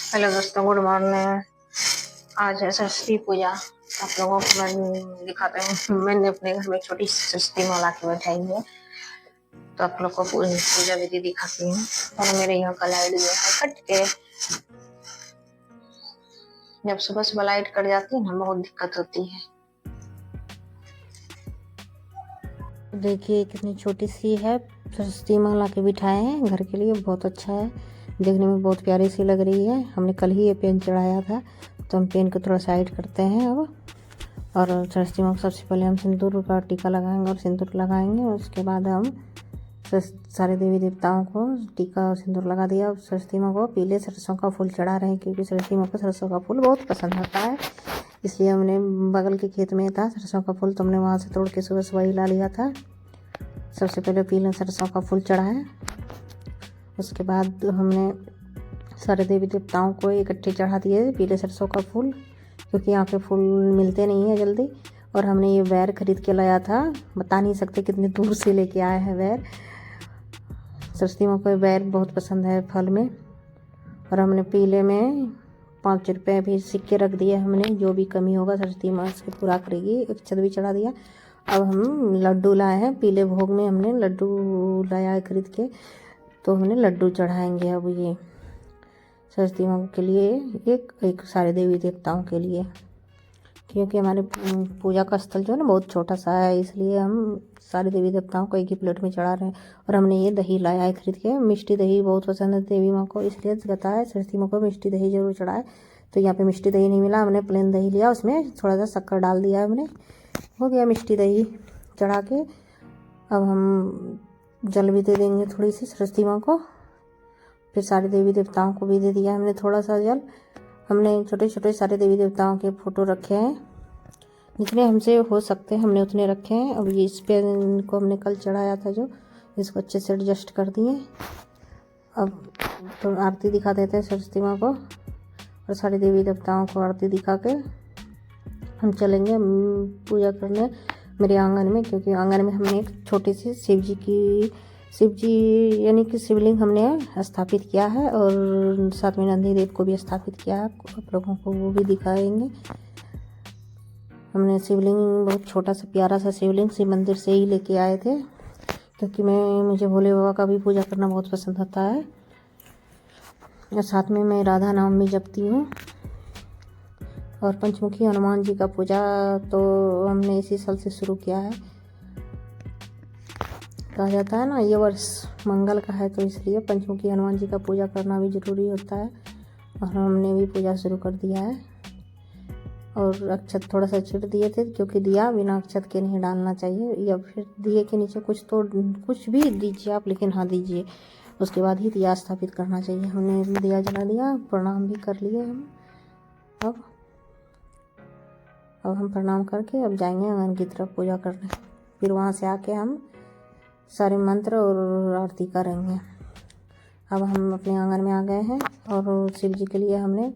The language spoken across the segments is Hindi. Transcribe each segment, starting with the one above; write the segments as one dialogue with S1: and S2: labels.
S1: हेलो दोस्तों, गुड मॉर्निंग। आज है सरस्वती पूजा। आप लोगों को मैं दिखाते हैं। मैंने अपने घर में एक छोटी सी सरस्वती माँ ला के बैठाई है, तो आप लोग को पूजा विधि दिखाती हूँ। और मेरे यहाँ का लाइट गया है कट के। जब सुबह सुबह लाइट कट जाती है ना, बहुत दिक्कत होती है। देखिए कितनी छोटी सी है सरस्वती माँ ला के बिठाए हैं घर के लिए। बहुत अच्छा है, देखने में बहुत प्यारी सी लग रही है। हमने कल ही ये पेन चढ़ाया था, तो हम पेन को थोड़ा साइड करते हैं अब। और सरस्वती माँ को सबसे पहले हम सिंदूर का टीका लगाएंगे और सिंदूर लगाएंगे। उसके बाद हम सारे देवी देवताओं को टीका और सिंदूर लगा दिया। सरस्वती माँ को पीले सरसों का फूल चढ़ा रहे हैं, क्योंकि सरस्वती माँ को सरसों का फूल बहुत पसंद होता है। इसलिए हमने बगल के खेत में था सरसों का फूल, तो हमने वहाँ से तोड़ के सुबह सुबह ही ला लिया था। सबसे पहले पीले सरसों का फूल चढ़ाया। उसके बाद हमने सारे देवी देवताओं को इकट्ठे चढ़ा दिए पीले सरसों का फूल, क्योंकि यहाँ पे फूल मिलते नहीं है जल्दी। और हमने ये बैर खरीद के लाया था, बता नहीं सकते कितने दूर से लेके आए हैं बैर। सरस्वती माँ को बैर बहुत पसंद है फल में। और हमने पीले में 5 रुपये भी सिक्के रख दिए हमने, जो भी कमी होगा सरस्वती माँ से पूरा करेगी। अक्षत भी चढ़ा दिया। अब हम लड्डू लाए हैं, पीले भोग में हमने लड्डू लाया है खरीद के, तो हमने लड्डू चढ़ाएंगे अब ये सरस्वती माँ के लिए, एक सारे देवी देवताओं के लिए। क्योंकि हमारे पूजा का स्थल जो है ना बहुत छोटा सा है, इसलिए हम सारे देवी देवताओं को एक ही प्लेट में चढ़ा रहे हैं। और हमने ये दही लाया है खरीद के। मिष्टी दही बहुत पसंद है देवी माँ को, इसलिए कहता है सरस्वती माँ को मिष्टी दही जरूर चढ़ाए। तो यहाँ पे मिष्टी दही नहीं मिला, हमने प्लेन दही लिया, उसमें थोड़ा सा शक्कर डाल दिया हमने, हो गया मिष्टी दही चढ़ा के। अब हम जल भी दे देंगे थोड़ी सी सरस्वती माँ को। फिर सारे देवी देवताओं को भी दे दिया हमने थोड़ा सा जल। हमने छोटे छोटे सारे देवी देवताओं के फ़ोटो रखे हैं, जितने हमसे हो सकते हैं हमने उतने रखे हैं। अब ये इस पेन को हमने कल चढ़ाया था, जो इसको अच्छे से एडजस्ट कर दिए। अब तो आरती दिखा देते हैं सरस्वती माँ को, और सारे देवी देवताओं को आरती दिखा के हम चलेंगे पूजा करने मेरे आंगन में। क्योंकि आंगन में हमने एक छोटी सी शिव जी यानी कि शिवलिंग हमने स्थापित किया है, और साथ में नंदी देव को भी स्थापित किया है। आप लोगों को वो भी दिखाएंगे। हमने शिवलिंग बहुत छोटा सा प्यारा सा शिवलिंग शिव मंदिर से ही लेके आए थे, क्योंकि मुझे भोले बाबा का भी पूजा करना बहुत पसंद होता है। और साथ में मैं राधा नाम भी जपती हूँ। और पंचमुखी हनुमान जी का पूजा तो हमने इसी साल से शुरू किया है। कहा जाता है ना ये वर्ष मंगल का है, तो इसलिए पंचमुखी हनुमान जी का पूजा करना भी ज़रूरी होता है। और हमने भी पूजा शुरू कर दिया है। और अक्षत थोड़ा सा छिट दिए थे, क्योंकि दिया बिना अक्षत के नहीं डालना चाहिए, या फिर दिए के नीचे कुछ भी दीजिए आप, लेकिन हाँ दीजिए, उसके बाद ही दिया स्थापित करना चाहिए। हमने दिया जला दिया, प्रणाम भी कर लिए हम। अब हम प्रणाम करके अब जाएंगे आंगन की तरफ पूजा करने। फिर वहाँ से आके हम सारे मंत्र और आरती करेंगे। अब हम अपने आंगन में आ गए हैं, और शिव जी के लिए हमने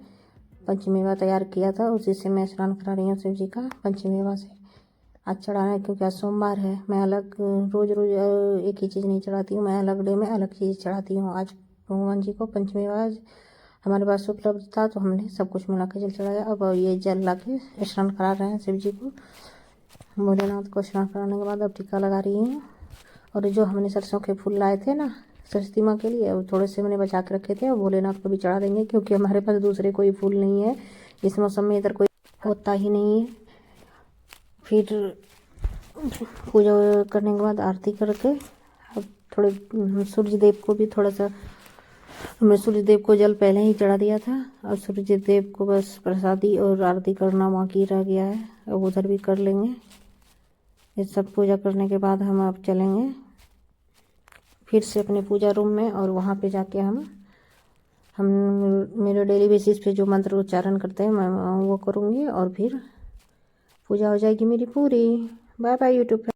S1: पंचमेवा तैयार किया था, उसी से मैं स्नान करा रही हूँ शिव जी का पंचमेवा से। आज चढ़ाना है, क्योंकि आज सोमवार है। मैं अलग रोज़ एक ही चीज़ नहीं चढ़ाती हूँ, मैं अलग डे में अलग चीज़ चढ़ाती हूँ। आज भगवान जी को पंचमेवा हमारे पास उपलब्ध था, तो हमने सब कुछ मिला के जल चढ़ाया। अब ये जल ला के स्नान करा रहे हैं शिव जी को। भोलेनाथ को स्नान कराने के बाद अब टीका लगा रही हूँ। और जो हमने सरसों के फूल लाए थे ना सरस्वती माँ के लिए, वो थोड़े से मैंने बचा के रखे थे, और भोलेनाथ को भी चढ़ा देंगे, क्योंकि हमारे पास दूसरे कोई फूल नहीं है इस मौसम में, इधर कोई होता ही नहीं है। फिर पूजा करने के बाद आरती करके अब थोड़े सूर्य देव को भी थोड़ा सा, हमने सूर्य देव को जल पहले ही चढ़ा दिया था। और सूर्य देव को बस प्रसादी और आरती करना बाकी रह गया है, अब उधर भी कर लेंगे। ये सब पूजा करने के बाद हम अब चलेंगे फिर से अपने पूजा रूम में, और वहाँ पे जाके हम मेरे डेली बेसिस पे जो मंत्र उच्चारण करते हैं मैं वो करूँगी, और फिर पूजा हो जाएगी मेरी पूरी। Bye bye YouTube.